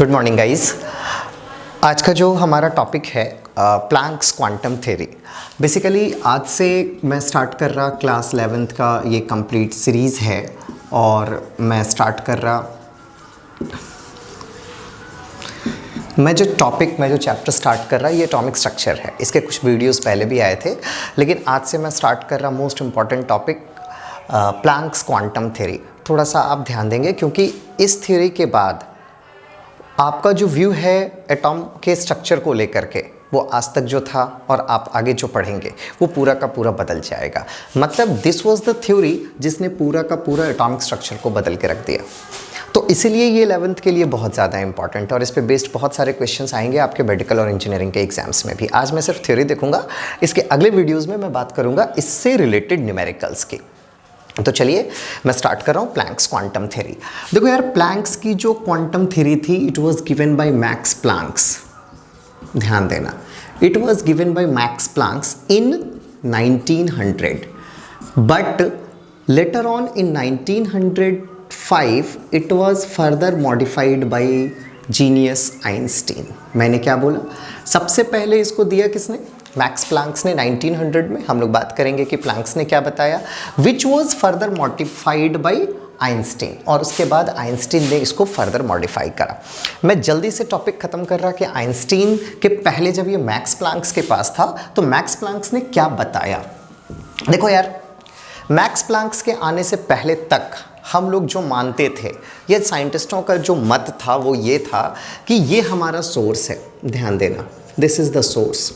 Good morning guys. आज का जो हमारा टॉपिक है प्लैंक्स क्वांटम थ्योरी। बेसिकली आज से मैं स्टार्ट कर रहा क्लास 11th का ये कंप्लीट सीरीज़ है और मैं स्टार्ट कर रहा मैं जो चैप्टर स्टार्ट कर रहा ये एटॉमिक स्ट्रक्चर है। इसके कुछ वीडियोस पहले भी आए थे, लेकिन आज से मैं स्टार्ट कर रहा most important topic Planck's quantum theory. थोड़ा सा आप ध्यान देंगे क्योंकि इस थ्योरी के बाद आपका जो व्यू है एटॉम के स्ट्रक्चर को लेकर के वो आज तक जो था और आप आगे जो पढ़ेंगे वो पूरा का पूरा बदल जाएगा। मतलब दिस वाज द थ्योरी जिसने पूरा का पूरा एटॉमिक स्ट्रक्चर को बदल के रख दिया। तो इसीलिए ये 11th के लिए बहुत ज़्यादा इंपॉर्टेंट है और इस पे बेस्ड बहुत सारे क्वेश्चंस आएंगे आपके मेडिकल और इंजीनियरिंग के एग्जाम्स में भी। आज मैं सिर्फ थ्योरी देखूंगा, इसके अगले वीडियोज़ में मैं बात करूँगा इससे रिलेटेड न्यूमेरिकल्स की। तो चलिए मैं स्टार्ट कर रहा हूँ प्लैंक्स क्वांटम थ्योरी। देखो यार, प्लैंक्स की जो क्वांटम थ्योरी थी it was given by Max Planck's. ध्यान देना, it was given by Max Planck's in 1900, but later on in 1905 it was further modified by genius Einstein. मैंने क्या बोला? सबसे पहले इसको दिया किसने? मैक्स प्लैंक्स ने 1900 में। हम लोग बात करेंगे कि प्लैंक्स ने क्या बताया, which was further modified by Einstein, और उसके बाद आइंस्टीन ने इसको फर्दर मॉडिफाई करा। मैं जल्दी से टॉपिक खत्म कर रहा कि आइंस्टीन के पहले जब ये मैक्स प्लैंक्स के पास था तो मैक्स प्लैंक्स ने क्या बताया। देखो यार, मैक्स प्लैंक्स के आने से पहले तक हम लोग जो मानते थे, ये साइंटिस्टों का जो मत था वो ये था कि ये हमारा सोर्स है। ध्यान देना, दिस इज द सोर्स।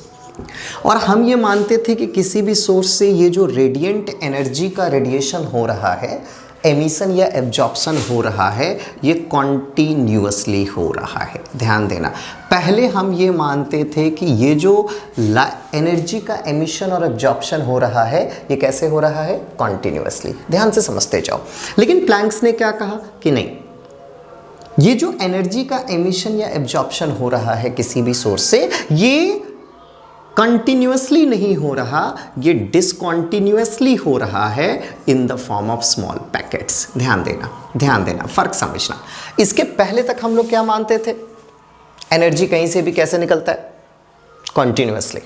और हम ये मानते थे कि किसी भी सोर्स से ये जो रेडिएंट एनर्जी का रेडिएशन हो रहा है, एमिशन या एब्जॉर्प्शन हो रहा है, ये कॉन्टिन्यूअसली हो रहा है। ध्यान देना, पहले हम ये मानते थे कि ये जो एनर्जी का एमिशन और एब्जॉर्प्शन हो रहा है ये कैसे हो रहा है? कॉन्टिन्यूअसली। ध्यान से समझते जाओ। लेकिन प्लैंक्स ने क्या कहा कि नहीं, ये जो एनर्जी का एमिशन या एब्जॉर्प्शन हो रहा है किसी भी सोर्स से, ये कंटिन्यूअसली नहीं हो रहा, ये डिसकॉन्टिन्यूअसली हो रहा है in the form of small packets. ध्यान देना, फर्क समझना। इसके पहले तक हम लोग क्या मानते थे? एनर्जी कहीं से भी कैसे निकलता है? कॉन्टिन्यूअसली।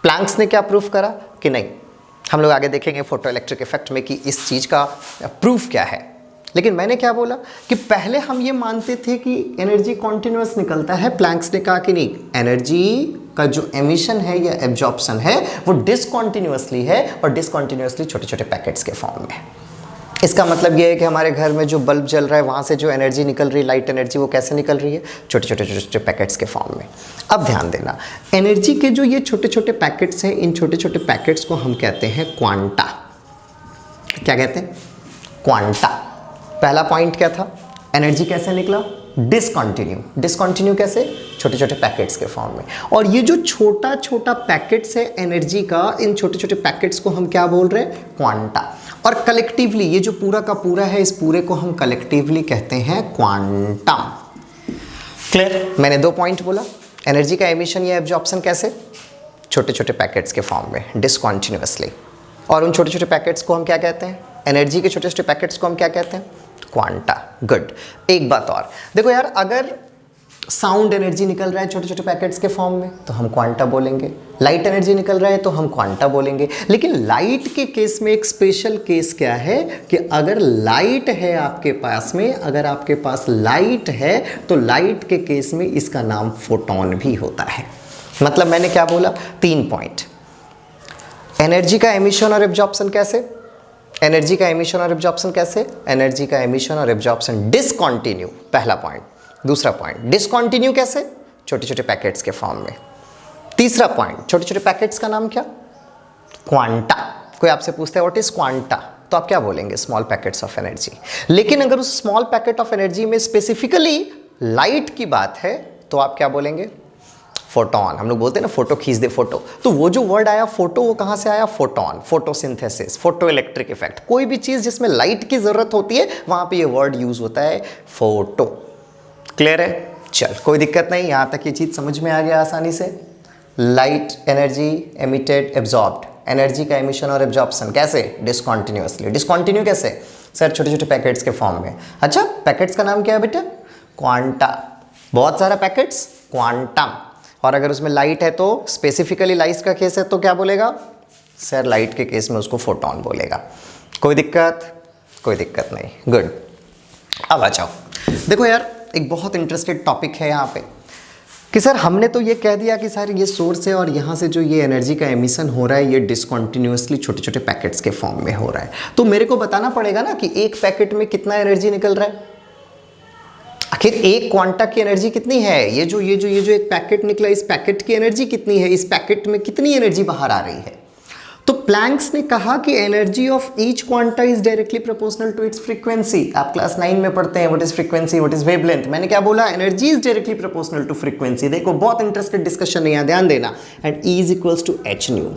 प्लैंक्स ने क्या प्रूफ करा कि नहीं, हम लोग आगे देखेंगे फोटो इलेक्ट्रिक इफेक्ट में कि इस चीज़ का प्रूफ क्या है। लेकिन मैंने क्या बोला कि पहले हम ये मानते थे कि एनर्जी कॉन्टिन्यूअस निकलता है। प्लैंक्स ने कहा कि नहीं, एनर्जी का जो एमिशन है या एब्जॉर्प्शन है वो डिसकॉन्टिन्यूअसली है, और डिसकॉन्टिन्यूअसली छोटे छोटे पैकेट्स के फॉर्म में। इसका मतलब ये है कि हमारे घर में जो बल्ब जल रहा है वहाँ से जो एनर्जी निकल रही है, लाइट एनर्जी, वो कैसे निकल रही है? छोटे छोटे पैकेट्स के फॉर्म में। अब ध्यान देना, एनर्जी के जो ये छोटे छोटे पैकेट्स हैं, इन छोटे छोटे पैकेट्स को हम कहते हैं क्वांटा। क्या कहते हैं? क्वांटा। पहला पॉइंट क्या था? एनर्जी कैसे निकला? डिसकॉन्टिन्यू कैसे? छोटे छोटे पैकेट्स के फॉर्म में। और ये जो छोटा छोटा पैकेट्स है एनर्जी का, इन छोटे छोटे पैकेट्स को हम क्या बोल रहे हैं? क्वांटा। और कलेक्टिवली ये जो पूरा का पूरा है, इस पूरे को हम कलेक्टिवली कहते हैं क्वांटम। क्लियर? मैंने 2 पॉइंट बोला। एनर्जी का एमिशन या एब्जॉर्प्शन कैसे? छोटे छोटे पैकेट्स के फॉर्म में, डिसकॉन्टिन्यूअसली। और उन छोटे छोटे पैकेट्स को हम क्या कहते हैं? एनर्जी के छोटे छोटे पैकेट्स को हम क्या कहते हैं? क्वांटा। गुड। एक बात और देखो यार, अगर साउंड एनर्जी निकल रहा है छोटे छोटे पैकेट्स के फॉर्म में तो हम क्वांटा बोलेंगे, लाइट एनर्जी निकल रहा है तो हम क्वांटा बोलेंगे। लेकिन लाइट के केस में एक स्पेशल केस क्या है कि अगर लाइट है आपके पास में, अगर आपके पास लाइट है तो लाइट के केस में इसका नाम फोटोन भी होता है। मतलब मैंने क्या बोला? 3 पॉइंट। एनर्जी का एमिशन और एब्जॉर्प्शन कैसे? एनर्जी का एमिशन और एब्जॉर्प्शन कैसे? एनर्जी का एमिशन और एब्जॉर्प्शन डिसकॉन्टिन्यू, पहला पॉइंट। दूसरा पॉइंट, डिसकॉन्टिन्यू कैसे? छोटे छोटे पैकेट्स के फॉर्म में। तीसरा पॉइंट, छोटे छोटे पैकेट्स का नाम क्या? क्वांटा। कोई आपसे पूछता है व्हाट इज क्वांटा, तो आप क्या बोलेंगे? Small packets of energy. लेकिन अगर उस स्मॉल पैकेट ऑफ एनर्जी में स्पेसिफिकली लाइट की बात है तो आप क्या बोलेंगे? फोटोन। हम लोग बोलते हैं ना, फोटो खींच दे फोटो, तो वो जो वर्ड आया फोटो, वो कहाँ से आया? Photon. Photosynthesis, photo electric effect, कोई भी चीज़ जिसमें लाइट की ज़रूरत होती है वहाँ पे ये वर्ड यूज़ होता है, फोटो। क्लियर है? चल, कोई दिक्कत नहीं, यहाँ तक ये चीज़ समझ में आ गया आसानी से। Light energy emitted absorbed, energy का एमिशन और एब्जॉर्प्शन कैसे? डिसकॉन्टिन्यूअसली। डिसकॉन्टिन्यू कैसे? सर छोटे छोटे पैकेट्स के फॉर्म में। अच्छा, पैकेट्स का नाम क्या है बेटा? क्वांटा। बहुत सारा पैकेट्स, क्वांटम। और अगर उसमें लाइट है तो स्पेसिफिकली लाइट का केस है तो क्या बोलेगा सर, लाइट के केस में उसको फोटोन बोलेगा। कोई दिक्कत? कोई दिक्कत नहीं, गुड। अब आ जाओ, देखो यार एक बहुत इंटरेस्टेड टॉपिक है यहाँ पे कि सर हमने तो ये कह दिया कि सर ये सोर्स है और यहाँ से जो ये एनर्जी का एमिशन हो रहा है ये डिसकंटिन्यूअसली छोटे छोटे पैकेट्स के फॉर्म में हो रहा है। तो मेरे को बताना पड़ेगा ना कि एक पैकेट में कितना एनर्जी निकल रहा है, आखिर एक क्वांटा की एनर्जी कितनी है। ये जो एक पैकेट निकला, इस पैकेट की एनर्जी कितनी है, इस पैकेट में कितनी एनर्जी बाहर आ रही है। तो प्लैंक्स ने कहा कि energy of each quanta is directly proportional to its frequency. आप क्लास 9 में पढ़ते हैं what is frequency, what is wavelength. मैंने क्या बोला, energy is directly proportional to frequency. देखो बहुत इंटरेस्टेड डिस्कशन है यहाँ, ध्यान देना। And E is equals to H nu.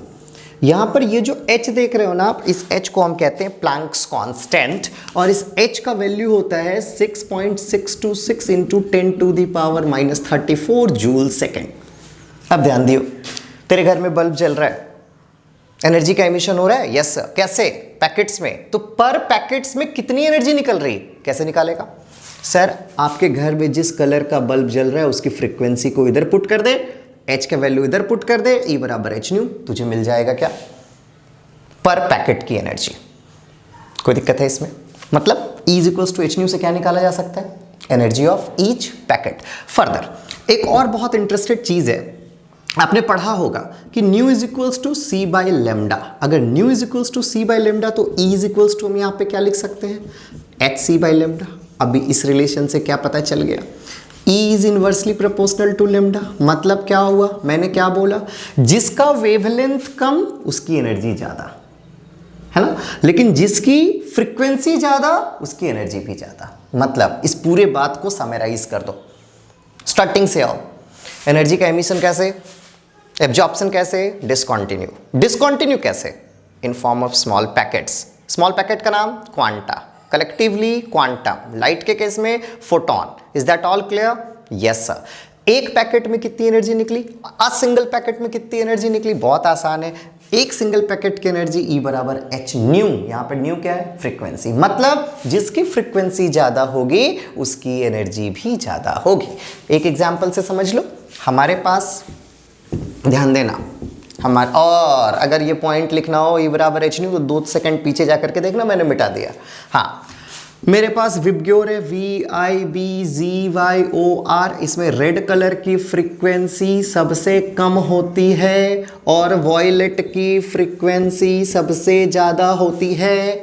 यहाँ पर ये जो H देख रहे हो ना आप, इस H को हम कहते हैं प्लैंक्स कांस्टेंट, और इस H का वैल्यू होता है 6.626 इंटू 10⁻34 जूल सेकेंड। अब ध्यान दियो, तेरे घर में बल्ब जल रहा है, एनर्जी का एमिशन हो रहा है, यस सर। कैसे? पैकेट्स में। तो पर पैकेट्स में कितनी एनर्जी निकल रही, कैसे निकालेगा सर? आपके घर में जिस कलर का बल्ब जल रहा है उसकी फ्रीक्वेंसी को इधर पुट कर दे, H का वैल्यू इधर पुट कर दे, E बराबर एच न्यू, तुझे मिल जाएगा क्या, पर पैकेट की एनर्जी। कोई दिक्कत है इसमें? मतलब E is equals to H nu से क्या निकाला जा सकता है, energy of each packet. Further एक और बहुत इंटरेस्टेड चीज है, आपने पढ़ा होगा कि nu is equals to c by lambda. अगर nu is equals to c by lambda तो E इज इक्वल्स टू हम यहाँ पे क्या लिख सकते हैं, एच सी बाई लेमडा। अभी इस रिलेशन से क्या पता चल गया, E is inversely proportional to lambda. मतलब क्या हुआ, मैंने क्या बोला, जिसका वेवलेंथ कम उसकी एनर्जी ज्यादा, है ना, लेकिन जिसकी फ्रीक्वेंसी ज्यादा उसकी एनर्जी भी ज्यादा। मतलब इस पूरे बात को समराइज कर दो, स्टार्टिंग से आओ। एनर्जी का एमिशन कैसे, एब्जॉर्प्शन कैसे, डिसकंटिन्यू। डिसकंटिन्यू कैसे, in form of small packets. Small packet का नाम क्वांटा, कलेक्टिवली क्वांटम। लाइट के केस में photon. Is that all clear? Yes sir. एक पैकेट में कितनी एनर्जी निकली, अ सिंगल पैकेट में कितनी एनर्जी निकली, बहुत आसान है। एक सिंगल पैकेट की एनर्जी E बराबर एच न्यू। यहाँ पे न्यू क्या है, फ्रीक्वेंसी। मतलब जिसकी फ्रीक्वेंसी ज्यादा होगी उसकी एनर्जी भी ज्यादा होगी। एक एग्जाम्पल से समझ लो, हमारे पास, ध्यान देना, हमारे, और अगर ये पॉइंट लिखना हो E बराबर एच न्यू तो 2 सेकंड पीछे जाकर के देखना, मैंने मिटा दिया। हाँ, मेरे पास विबग्योर है, VIBGYOR। इसमें रेड कलर की फ्रीक्वेंसी सबसे कम होती है और वॉयलेट की फ्रीक्वेंसी सबसे ज़्यादा होती है।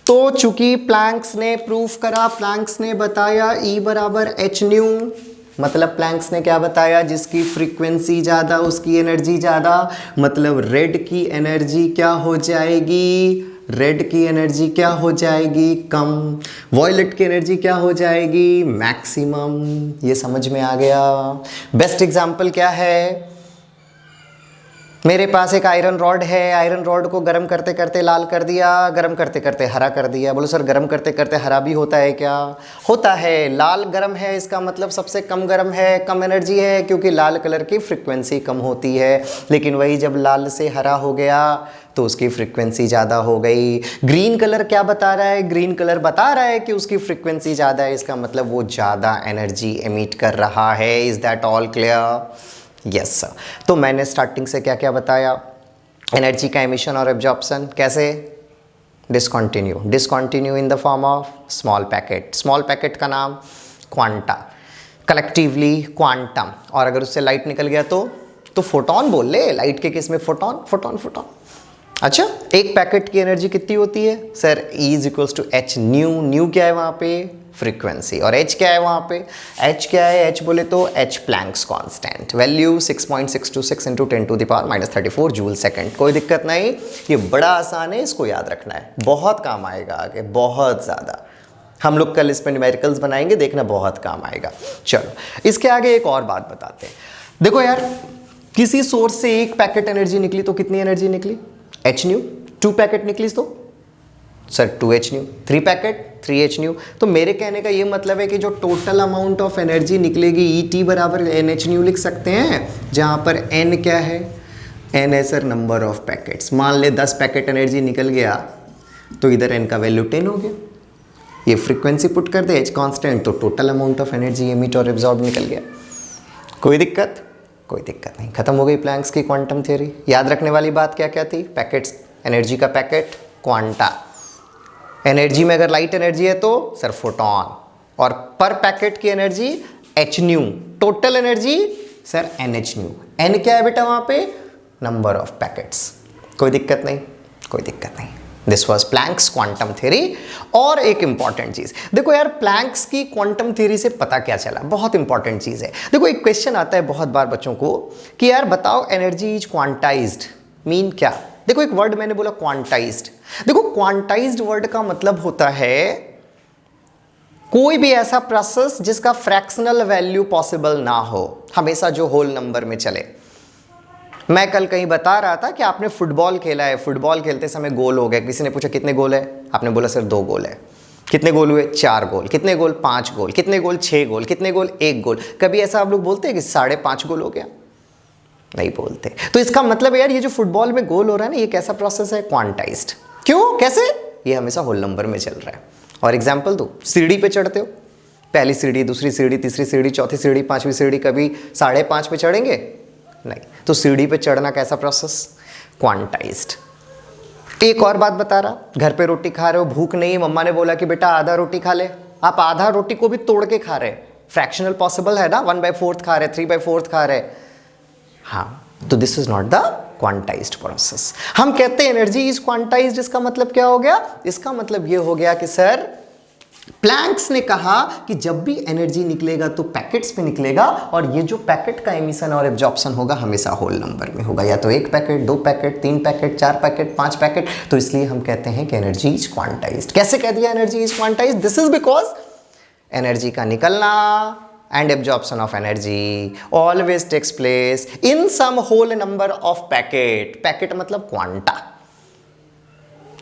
तो चूंकि प्लैंक्स ने प्रूफ करा, प्लैंक्स ने बताया E बराबर एच न्यू, मतलब प्लैंक्स ने क्या बताया, जिसकी फ्रीक्वेंसी ज़्यादा उसकी एनर्जी ज़्यादा। मतलब रेड की एनर्जी क्या हो जाएगी, रेड की एनर्जी क्या हो जाएगी, कम। वॉयलेट की एनर्जी क्या हो जाएगी, मैक्सिमम। ये समझ में आ गया? बेस्ट एग्जांपल क्या है, मेरे पास एक आयरन रॉड है, आयरन रॉड को गर्म करते करते लाल कर दिया, गर्म करते करते हरा कर दिया। बोलो सर गर्म करते करते हरा भी होता है क्या? होता है। लाल गर्म है, इसका मतलब सबसे कम गर्म है, कम एनर्जी है, क्योंकि लाल कलर की फ्रीक्वेंसी कम होती है। लेकिन वही जब लाल से हरा हो गया तो उसकी फ्रीक्वेंसी ज़्यादा हो गई। ग्रीन कलर क्या बता रहा है, ग्रीन कलर बता रहा है कि उसकी फ्रीक्वेंसी ज़्यादा है, इसका मतलब वो ज़्यादा एनर्जी एमिट कर रहा है। Is that all clear? Yes sir. तो मैंने स्टार्टिंग से क्या क्या बताया, एनर्जी का एमिशन और एब्जॉर्प्शन कैसे, discontinue. Discontinue in the form of small packet. Small packet का नाम क्वांटा, कलेक्टिवली क्वांटम। और अगर उससे लाइट निकल गया तो फोटोन बोल ले, लाइट के केस में फोटोन फोटोन फोटोन। अच्छा, एक पैकेट की एनर्जी कितनी होती है sir, E is equals to H nu. Nu क्या है वहाँ पे, फ्रीक्वेंसी। और H क्या है वहाँ पे, H क्या है, H बोले तो H Planck's constant, value 6.626 into 10⁻34 joule second. कोई दिक्कत नहीं, ये बड़ा आसान है, इसको याद रखना है, बहुत काम आएगा आगे, बहुत ज़्यादा। हम लोग कल इस पर न्यूमेरिकल्स बनाएंगे, देखना बहुत काम आएगा। चलो इसके आगे एक और बात बताते हैं। देखो यार, किसी सोर्स से एक पैकेट एनर्जी निकली तो कितनी एनर्जी निकली, एच न्यू। 2 पैकेट निकली तो sir 2H new, 3 packet 3H new. तो मेरे कहने का ये मतलब है कि जो टोटल अमाउंट ऑफ एनर्जी निकलेगी ET बराबर NH न्यू लिख सकते हैं, जहाँ पर N क्या है, N है सर नंबर ऑफ पैकेट्स। मान ले 10 पैकेट एनर्जी निकल गया तो इधर N का वैल्यू 10 हो गया। ये फ्रीक्वेंसी पुट कर दे, एच कांस्टेंट, तो total amount of energy emit और एब्जॉर्ब निकल गया। कोई दिक्कत? कोई दिक्कत नहीं। खत्म हो गई प्लैंक्स की क्वांटम थ्योरी। याद रखने वाली बात क्या क्या थी? पैकेट्स, एनर्जी का पैकेट, क्वांटा। एनर्जी में अगर लाइट एनर्जी है तो सर फोटॉन, और पर पैकेट की energy h nu, total energy sir n h nu. N क्या है बेटा वहां पे? Number of packets. कोई दिक्कत नहीं, कोई दिक्कत नहीं। This was Planck's quantum theory. और एक इंपॉर्टेंट चीज देखो यार, प्लैंक्स की क्वांटम थ्योरी से पता क्या चला, बहुत इंपॉर्टेंट चीज है। देखो एक क्वेश्चन आता है बहुत बार बच्चों को कि यार बताओ एनर्जी इज क्वांटाइज्ड मीन क्या? देखो एक वर्ड मैंने बोला क्वांटाइज्ड। देखो क्वांटाइज्ड वर्ड का मतलब होता है कोई भी ऐसा प्रोसेस जिसका फ्रैक्शनल वैल्यू पॉसिबल ना हो, हमेशा जो होल नंबर में चले। मैं कल कहीं बता रहा था कि आपने फुटबॉल खेला है, फुटबॉल खेलते समय गोल हो गए, किसी ने पूछा कितने गोल है, आपने बोला सर 2 गोल है। कितने गोल हुए? 4 गोल। कितने गोल? 5 गोल। कितने गोल? 6 गोल। कितने गोल? 1 गोल। कभी ऐसा आप लोग बोलते हैं कि 5.5 गोल हो गया? नहीं बोलते। तो इसका मतलब यार ये जो फुटबॉल में गोल हो रहा है ना, ये कैसा प्रोसेस है? क्वांटाइज्ड। क्यों? कैसे? ये हमेशा होल नंबर में चल रहा है। और एग्जाम्पल दो, सीढ़ी पे चढ़ते हो, पहली सीढ़ी, दूसरी सीढ़ी, तीसरी सीढ़ी, चौथी सीढ़ी, 5वीं सीढ़ी, कभी 5.5 पे चढ़ेंगे? नहीं। तो सीढ़ी पे चढ़ना कैसा प्रोसेस? क्वांटाइज्ड। एक और बात बता रहा, घर पे रोटी खा रहे हो, भूख नहीं, मम्मा ने बोला कि बेटा आधा रोटी खा ले, आप आधा रोटी को भी तोड़ के खा रहे, फ्रैक्शनल पॉसिबल है ना, 1/4 खा रहे, 3/4 खा रहे। हाँ, तो this is not the quantized process. हम कहते हैं एनर्जी इज क्वांटाइज्ड, इसका मतलब क्या हो गया? इसका मतलब ये हो गया कि सर प्लैंक्स ने कहा कि जब भी एनर्जी निकलेगा तो पैकेट्स में निकलेगा, और ये जो पैकेट का एमिशन और एब्जॉर्प्शन होगा हमेशा होल नंबर में होगा, या तो 1 packet, 2 packet, 3 packet, 4 packet, 5 packet. तो इसलिए हम कहते हैं कि एनर्जी इज क्वांटाइज्ड। कैसे कह दिया energy is quantized? This is because energy का निकलना and absorption of energy always takes place in some whole number of packet. Packet मतलब क्वांटा।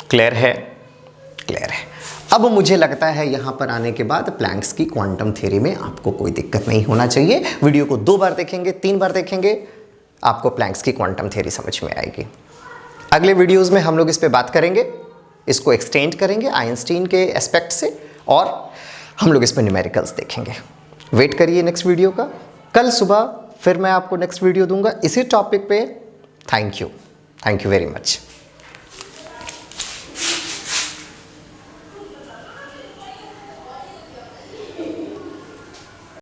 क्लियर है? क्लियर है। अब मुझे लगता है यहां पर आने के बाद प्लैंक्स की क्वांटम थ्योरी में आपको कोई दिक्कत नहीं होना चाहिए। वीडियो को 2 बार देखेंगे, 3 बार देखेंगे, आपको प्लैंक्स की क्वांटम थ्योरी समझ में आएगी। अगले वीडियोस में हम लोग इस पे बात करेंगे, इसको एक्सटेंड करेंगे आइंस्टीन के एस्पेक्ट से, और हम लोग इस पे न्यूमेरिकल्स देखेंगे। वेट करिए नेक्स्ट वीडियो का। कल सुबह फिर मैं आपको नेक्स्ट वीडियो दूंगा इसी टॉपिक पे। Thank you very much.